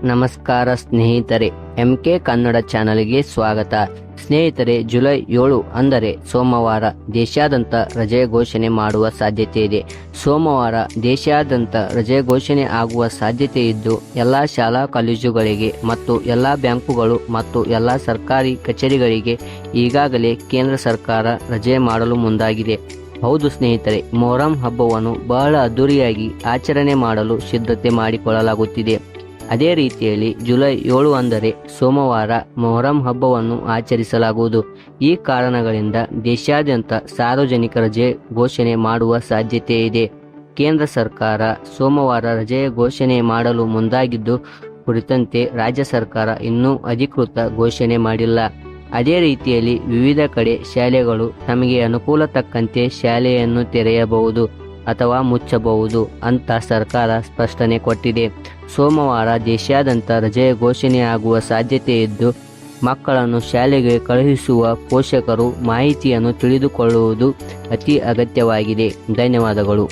ನಮಸ್ಕಾರ ಸ್ನೇಹಿತರೆ, MK ಕನ್ನಡ ಚಾನಲ್ಗೆ ಸ್ವಾಗತ. ಸ್ನೇಹಿತರೆ, ಜುಲೈ 7 ಅಂದರೆ ಸೋಮವಾರ ದೇಶಾದ್ಯಂತ ರಜೆ ಘೋಷಣೆ ಮಾಡುವ ಸಾಧ್ಯತೆ ಇದೆ. ಸೋಮವಾರ ದೇಶಾದ್ಯಂತ ರಜೆ ಘೋಷಣೆ ಆಗುವ ಸಾಧ್ಯತೆ ಇದ್ದು, ಎಲ್ಲ ಶಾಲಾ ಕಾಲೇಜುಗಳಿಗೆ ಮತ್ತು ಎಲ್ಲ ಬ್ಯಾಂಕುಗಳು ಮತ್ತು ಎಲ್ಲ ಸರ್ಕಾರಿ ಕಚೇರಿಗಳಿಗೆ ಈಗಾಗಲೇ ಕೇಂದ್ರ ಸರ್ಕಾರ ರಜೆ ಮಾಡಲು ಮುಂದಾಗಿದೆ. ಹೌದು ಸ್ನೇಹಿತರೆ, ಮೊಹರಂ ಹಬ್ಬವನ್ನು ಬಹಳ ಅದ್ದೂರಿಯಾಗಿ ಆಚರಣೆ ಮಾಡಲು ಸಿದ್ಧತೆ ಮಾಡಿಕೊಳ್ಳಲಾಗುತ್ತಿದೆ. ಅದೇ ರೀತಿಯಲ್ಲಿ ಜುಲೈ 7 ಅಂದರೆ ಸೋಮವಾರ ಮೊಹರಂ ಹಬ್ಬವನ್ನು ಆಚರಿಸಲಾಗುವುದು. ಈ ಕಾರಣಗಳಿಂದ ದೇಶಾದ್ಯಂತ ಸಾರ್ವಜನಿಕ ರಜೆ ಘೋಷಣೆ ಮಾಡುವ ಸಾಧ್ಯತೆ ಇದೆ. ಕೇಂದ್ರ ಸರ್ಕಾರ ಸೋಮವಾರ ರಜೆ ಘೋಷಣೆ ಮಾಡಲು ಮುಂದಾಗಿದ್ದು, ಕುರಿತಂತೆ ರಾಜ್ಯ ಸರ್ಕಾರ ಇನ್ನೂ ಅಧಿಕೃತ ಘೋಷಣೆ ಮಾಡಿಲ್ಲ. ಅದೇ ರೀತಿಯಲ್ಲಿ ವಿವಿಧ ಕಡೆ ಶಾಲೆಗಳು ತಮಗೆ ಅನುಕೂಲ ತಕ್ಕಂತೆ ಶಾಲೆಯನ್ನು ತೆರೆಯಬಹುದು ಅಥವಾ ಮುಚ್ಚಬಹುದು ಅಂತ ಸರ್ಕಾರ ಸ್ಪಷ್ಟನೆ ಕೊಟ್ಟಿದೆ. ಸೋಮವಾರ ದೇಶಾದ್ಯಂತ ರಜೆ ಘೋಷಣೆಯಾಗುವ ಸಾಧ್ಯತೆ ಇದ್ದು, ಮಕ್ಕಳನ್ನು ಶಾಲೆಗೆ ಕಳುಹಿಸುವ ಪೋಷಕರು ಮಾಹಿತಿಯನ್ನು ತಿಳಿದುಕೊಳ್ಳುವುದು ಅತಿ ಅಗತ್ಯವಾಗಿದೆ. ಧನ್ಯವಾದಗಳು.